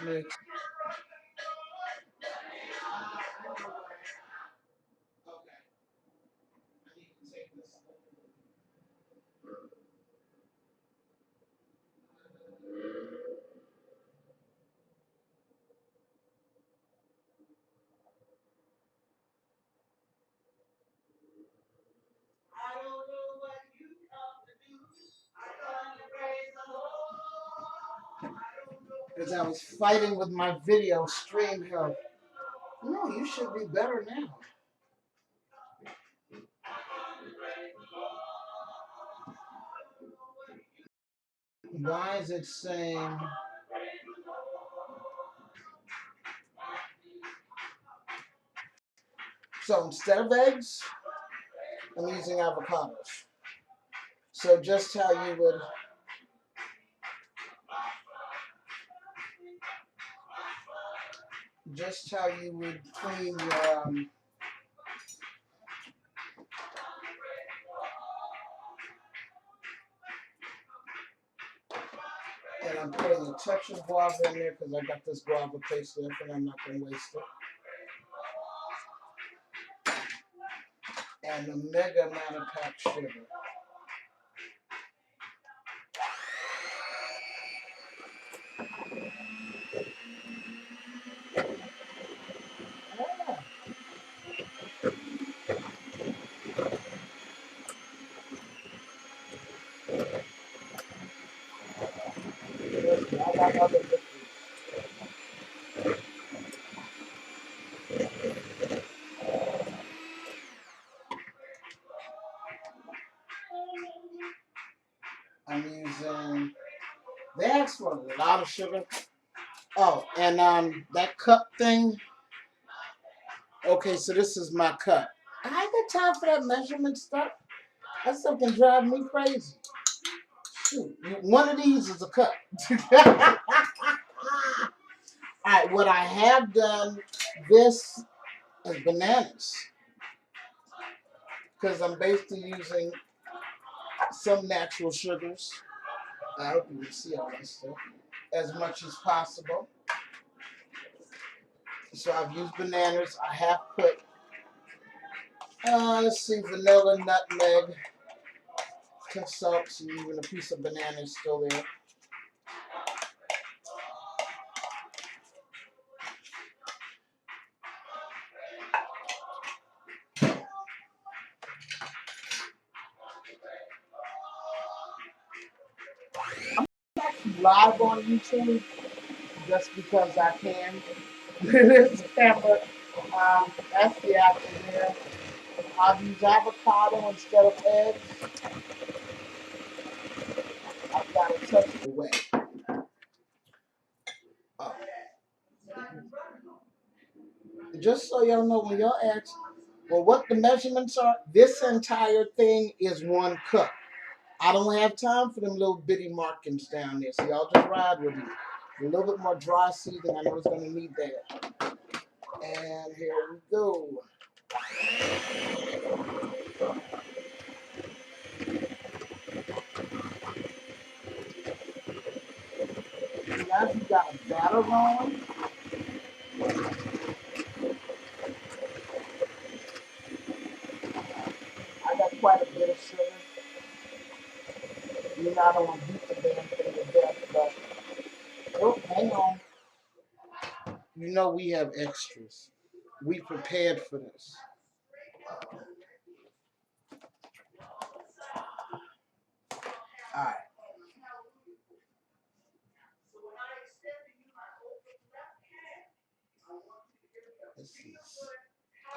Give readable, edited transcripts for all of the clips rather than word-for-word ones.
Next. Because I was fighting with my video stream help. No, you should be better now. Why is it saying... So instead of eggs, I'm using avocados. So just how you would... Just how you would clean your... and I'm putting a touch of guava in there because I got this guava paste left and I'm not going to waste it. And a mega amount of packed sugar. I got other liquids. I'm using... They asked for a lot of sugar. Oh, and that cup thing. Okay, so this is my cup. I ain't got time for that measurement stuff. That stuff can drive me crazy. Shoot, one of these is a cup. All right, what I have done, this is bananas. Because I'm basically using some natural sugars. I hope you can see all that stuff. As much as possible. So I've used bananas. I have put, let's see, vanilla, nutmeg, salt, and even a piece of banana is still there. Live on YouTube just because I can. This camera, that's the action here. I've used avocado instead of eggs. I've got to touch it away. Just so y'all know, when y'all ask, well, what the measurements are, this entire thing is 1 cup. I don't have time for them little bitty markings down there, so y'all just ride with me. A little bit more dry seasoning, I know it's going to need that. And here we go. Now you got a batter on. I got quite a bit of sugar. You know, I don't want to beat the damn thing to death, but oh, hang on. You know we have extras. We prepared for this. All right. This is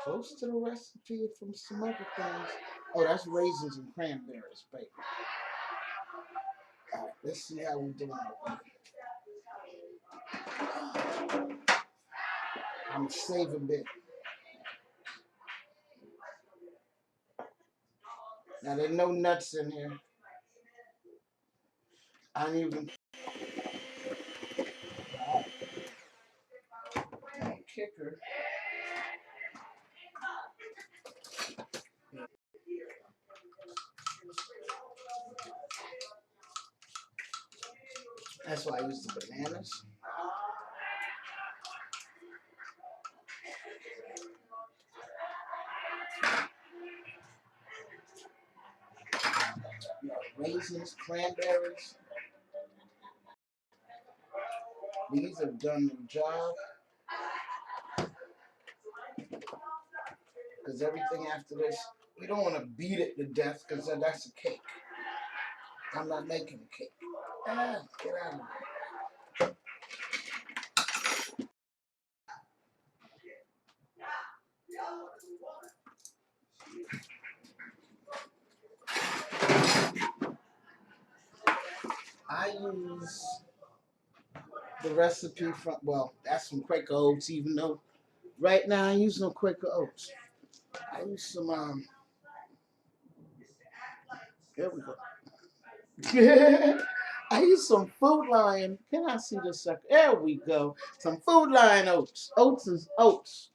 close to the recipe from some other things. Oh, that's raisins and cranberries, baby. All right, let's see how we doing. I'm gonna save a bit. Now there's no nuts in here. I don't even. Kicker. That's why I use the bananas. You know, raisins, cranberries. These have done the job. Because everything after this, we don't want to beat it to death because that's a cake. I'm not making a cake. Ah, get out of here. I use the recipe from, well, that's from Quaker Oats, even though right now I use no Quaker Oats. I use some, there we go. I use some Food Lion. Can I see this second? There we go. Some Food Lion oats. Oats is oats.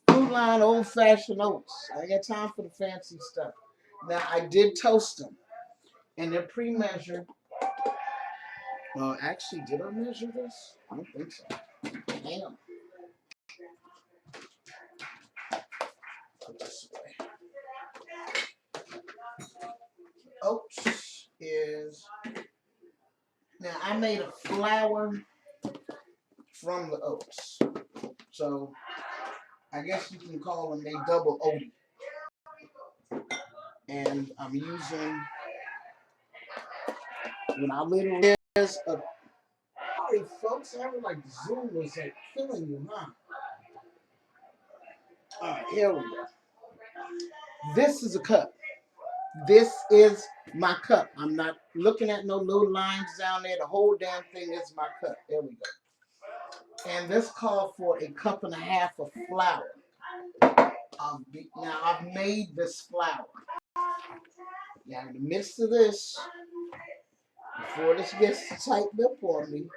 Food Lion old fashioned oats. I ain't got time for the fancy stuff. Now I did toast them, and they're pre-measured. Well, actually, did I measure this? I don't think so. Damn. Put this away. Oats is, now I made a flour from the oats, so I guess you can call them, they double oaty. And I'm using, when I literally, there's a, sorry folks, having like Zoom is like killing you, huh? Alright, here we go. This is a cup. This is my cup. I'm not looking at no little lines down there. The whole damn thing is my cup. There we go. And this called for a cup and a half of flour. Now I've made this flour. Now in the midst of this, before this gets tightened up on me,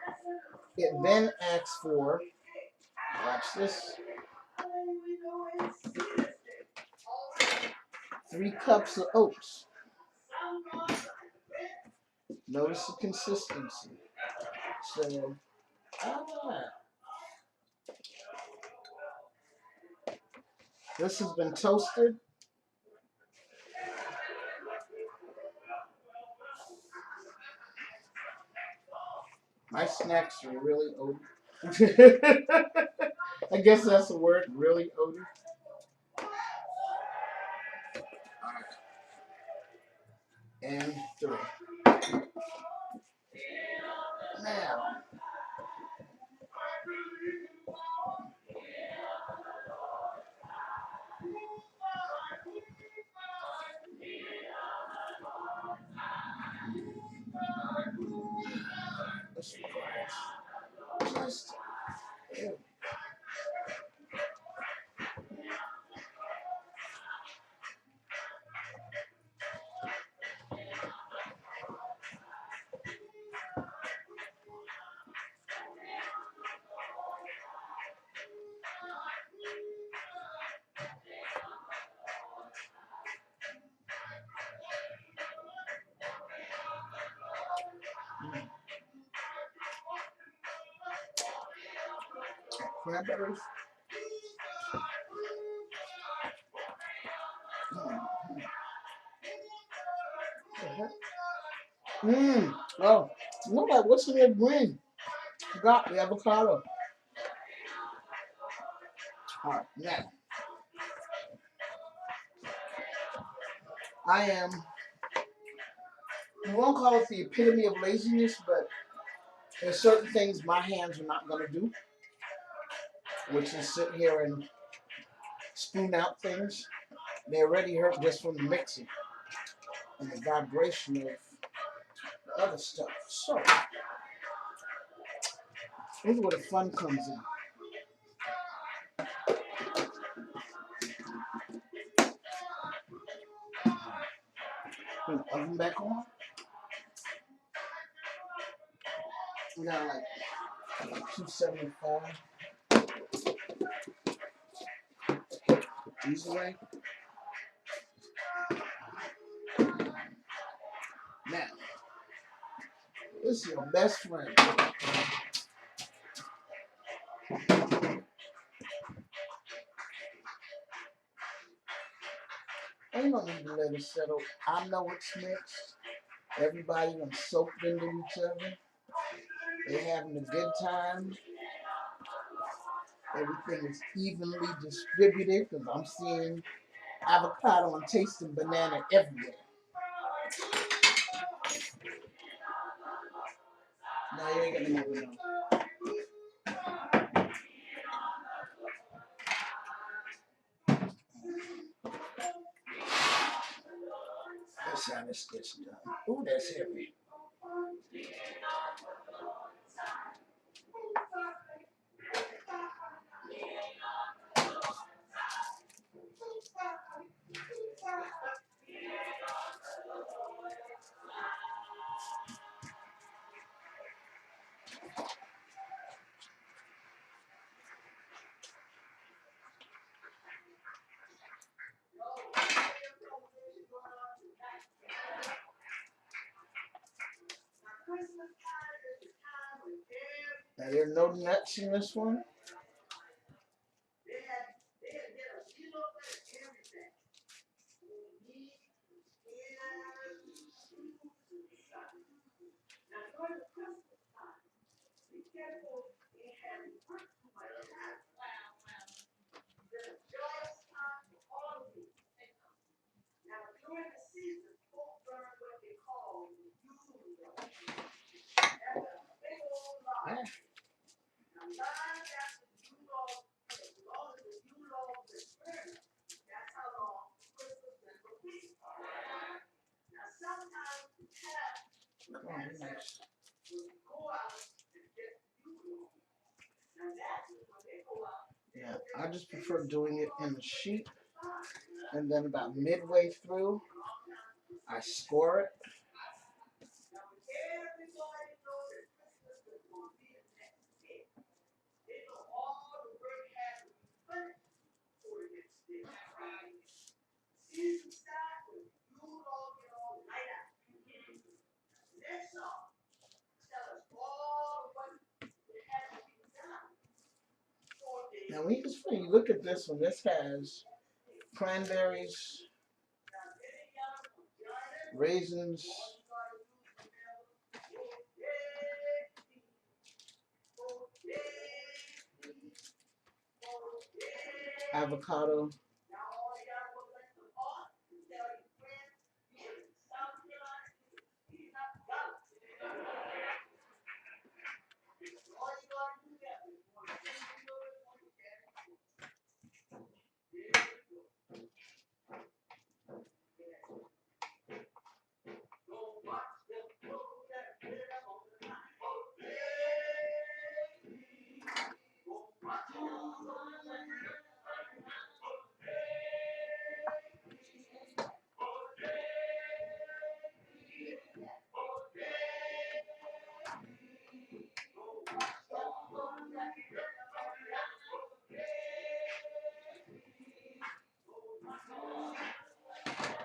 it then asks for, watch this, 3 cups of oats. Notice the consistency. So, this has been toasted. My snacks are really oaty. I guess that's the word, really oaty. And 3. Now, let's just cranberries. Oh, look at what's in the green? Forgot the avocado. All right, now I am. We won't call it the epitome of laziness, but there's certain things my hands are not going to do, which is sit here and spoon out things. They already hurt just from the mixing and the vibration of the other stuff. So, this is where the fun comes in. Put the oven back on. We got like 275. These away. Now, This is your best friend. Ain't no need to let it settle. I know it's mixed. Everybody done soaked into each other. They're having a good time. Everything is evenly distributed because I'm seeing avocado and tasting banana everywhere. No, you ain't gonna never know. Let's see how this gets done. Ooh, that's heavy. Now, there are no nuts in this one. Oh, nice. Yeah, I just prefer doing it in the sheet, and then about midway through, I score it. Now, when you look at this one, this has cranberries, raisins, avocado,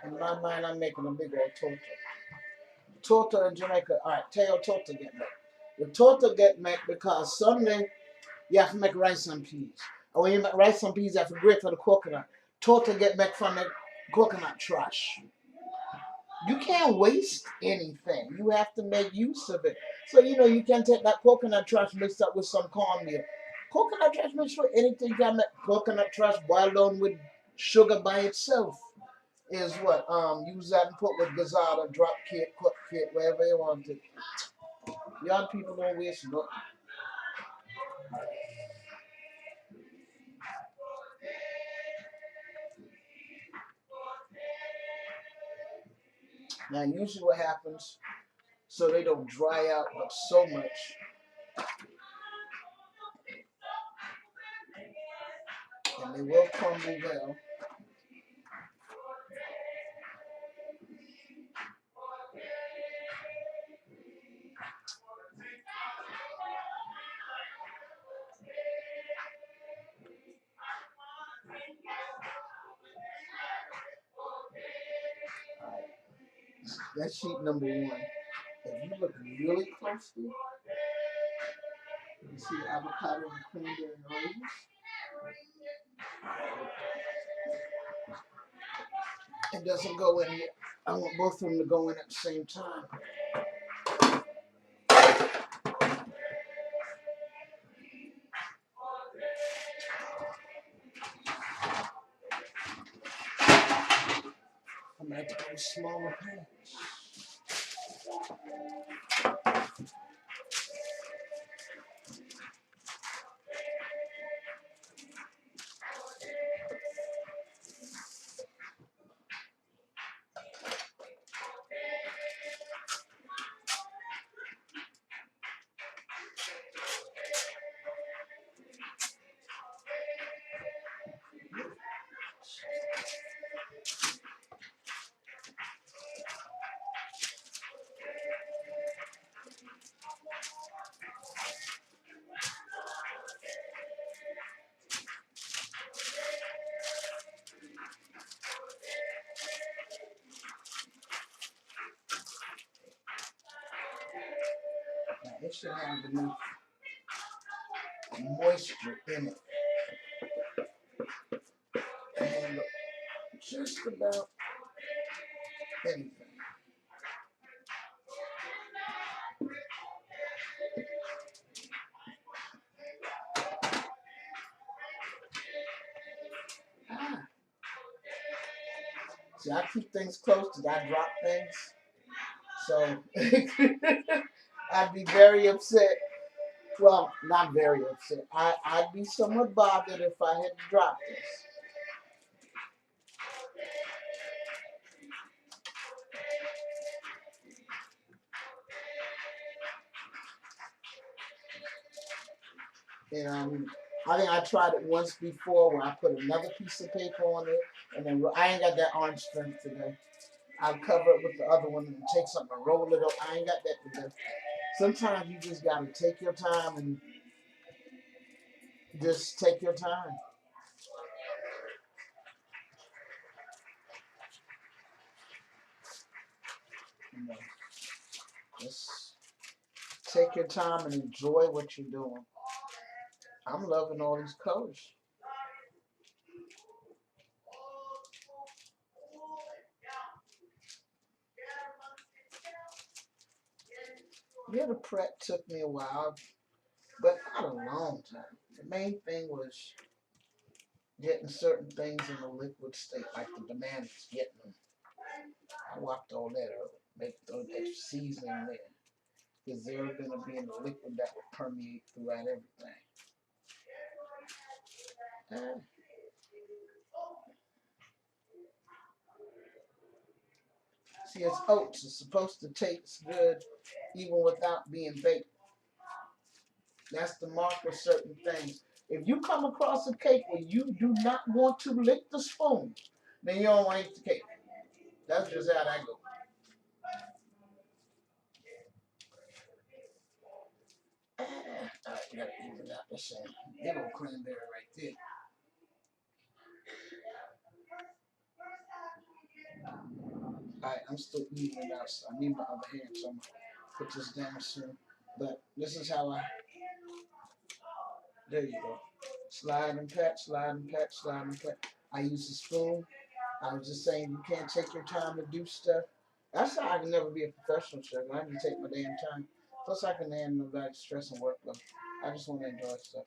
in my mind, I'm making a big old torta. Torta in Jamaica, all right, tell your torta get made. The torta get made because Sunday you have to make rice and peas. And when you make rice and peas, you have to grate for the coconut. Torta get made from the coconut trash. You can't waste anything. You have to make use of it. So, you can take that coconut trash mixed up with some cornmeal. Coconut trash mixed with anything. You can make coconut trash boiled on with sugar by itself. Is what use that and put with gazada, drop kit, cook kit, wherever you want it. Young people don't waste nothing. Now usually what happens, so they don't dry out but so much, and they will crumble well. That's sheet number one. if you look really closely, you see avocado and cranberry and raisins. It doesn't go in here. I want both of them to go in at the same time. I'm going to have to get a smaller pan. Now, it should have enough moisture in it to handle just about anything. Ah. See, I keep things close because I drop things. So I'd be very upset. Well, not very upset. I'd be somewhat bothered if I had dropped this. And I think I tried it once before where I put another piece of paper on it, and then I ain't got that orange strength today. I'll cover it with the other one and take something and roll it up. I ain't got that today. Sometimes you just gotta take your time and just take your time. You know, just take your time and enjoy what you're doing. I'm loving all these colors. Yeah, the prep took me a while, but not a long time. The main thing was getting certain things in a liquid state, like the bananas, getting them. I walked all that out, make those extra seasoning there, because they're going to be in the liquid that will permeate throughout everything. Uh, See, it's oats. It's supposed to taste good even without being baked. That's the mark of certain things. If you come across a cake where you do not want to lick the spoon, then you don't want to eat the cake. That's just how that goes. Alright, you gotta even out this big old cranberry right there. Alright, I'm still eating it out, so I need my other hand, so I'm gonna put this down soon. But this is how there you go. Slide and pat, slide and pat, slide and pat. I use a spoon. I was just saying you can't take your time to do stuff. That's how I can never be a professional chef. I can take my damn time. Plus I can handle nobody stress and workload. I just want to enjoy stuff.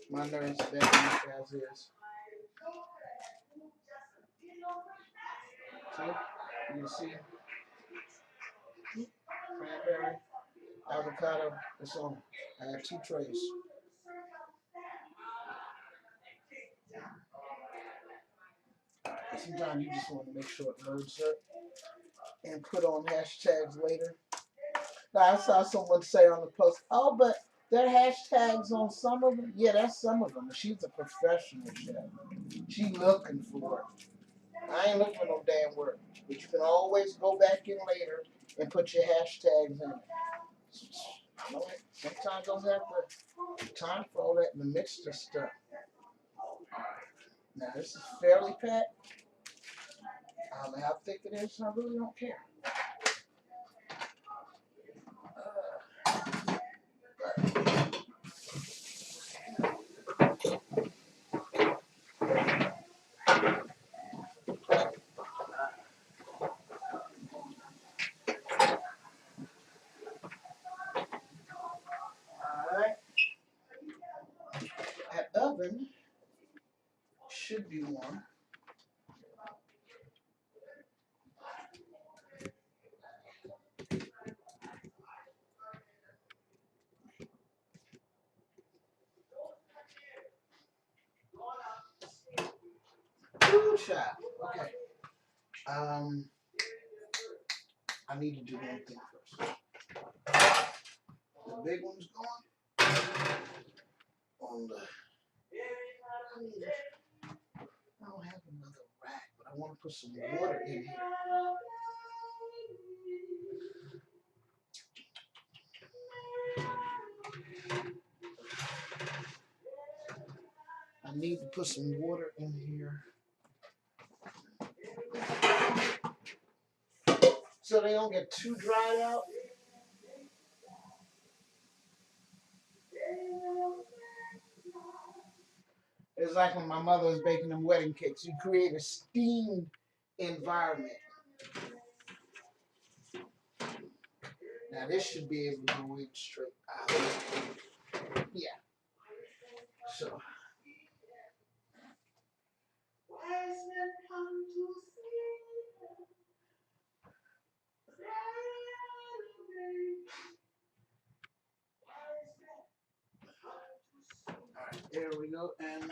My nerves bad enough as is. See? You see? Cranberry, avocado, it's on. I have 2 trays. Sometimes you just want to make sure it loads up and put on hashtags later. Now, I saw someone say on the post, oh, but there are hashtags on some of them. Yeah, that's some of them. She's a professional chef. She looking for it. I ain't looking for no damn work. But you can always go back in later and put your hashtags in it. You know, sometimes I don't have the time for all that mixture stuff. Now, this is fairly packed. I don't know how thick it is, I really don't care. Alright. That oven should be warm. Ooh, child. Okay. I need to do one thing first. The big one's going on the. I don't have another rack, but I want to put some water in here. I need to put some water in here so they don't get too dried out. It's like when my mother was baking them wedding cakes. You create a steamed environment. Now this should be able to go in straight out. Yeah. So. Alright, there we go. And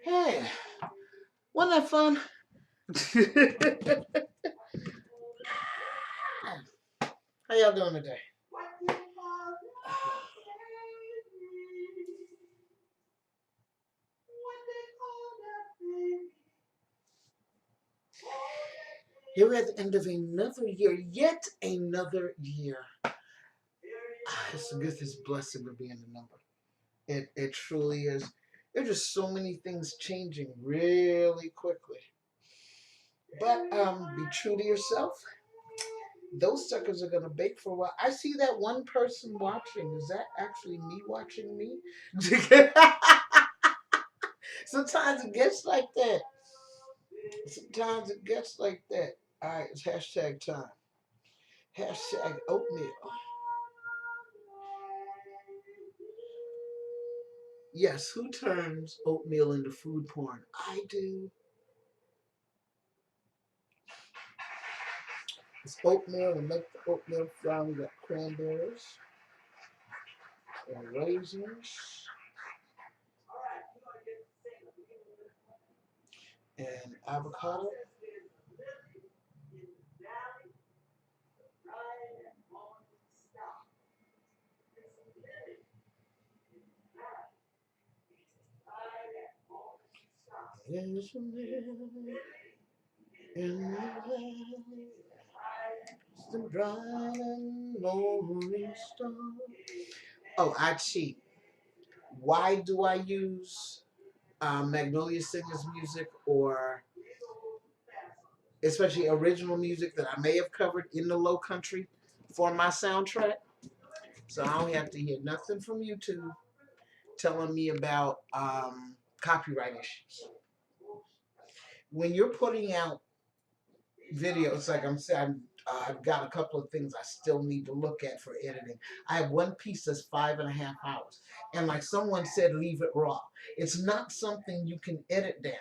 hey, wasn't that fun? How y'all doing today? Here we're at the end of another year, yet another year. It's a good, this blessing of being a number. It truly is. There's just so many things changing really quickly. But be true to yourself. Those suckers are gonna bake for a while. I see that one person watching. Is that actually me watching me? Sometimes it gets like that. Sometimes it gets like that. All right, it's hashtag time. Hashtag oatmeal. Yes, who turns oatmeal into food porn? I do. It's oatmeal and make the oatmeal flour. We got cranberries and raisins and avocado. There's a man in the valley, the bright and morning star. Oh, I cheat. Why do I use Magnolia Singers music, or especially original music that I may have covered in the Low Country for my soundtrack? So I don't have to hear nothing from YouTube telling me about copyright issues. When you're putting out videos, like I'm saying, I've got a couple of things I still need to look at for editing. I have one piece that's 5.5 hours. And like someone said, leave it raw. It's not something you can edit down.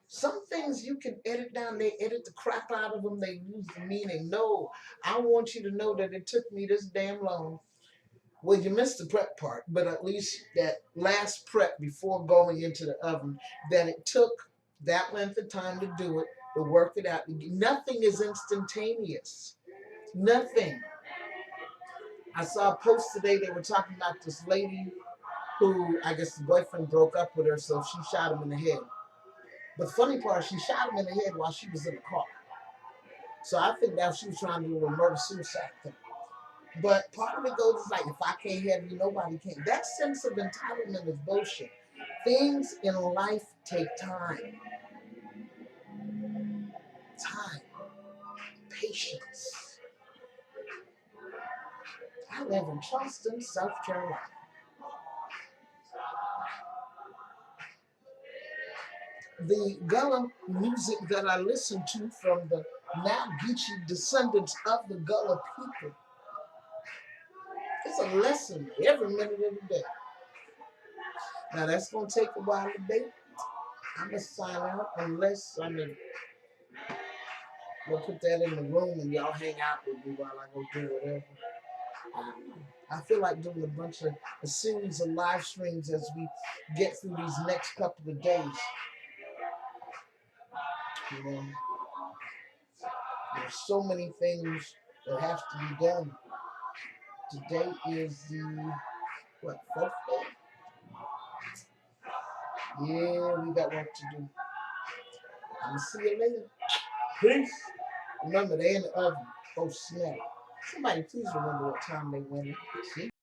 Some things you can edit down, they edit the crap out of them, they lose the meaning. No, I want you to know that it took me this damn long. Well, you missed the prep part, but at least that last prep before going into the oven, that it took that length of time to do it, to work it out. Nothing is instantaneous. Nothing. I saw a post today, they were talking about this lady who, I guess the boyfriend broke up with her, so she shot him in the head. But the funny part, she shot him in the head while she was in the car. So I think that she was trying to do a murder-suicide thing. But part of it goes like, if I can't have you, nobody can. That sense of entitlement is bullshit. Things in life take time. Time. Patience. I live in Charleston, South Carolina. The Gullah music that I listen to from the now Geechee descendants of the Gullah people, it's a lesson every minute of the day. Now that's gonna take a while today. I'm gonna sign out unless I'm gonna put that in the room and y'all hang out with me while I go do whatever. I feel like doing a series of live streams as we get through these next couple of days. You know, there's so many things that have to be done. Today is the fourth day? Yeah, we got work to do. I'm gonna see you later. Peace. Remember, they in the oven. Oh snap! Somebody please remember what time they went in. See?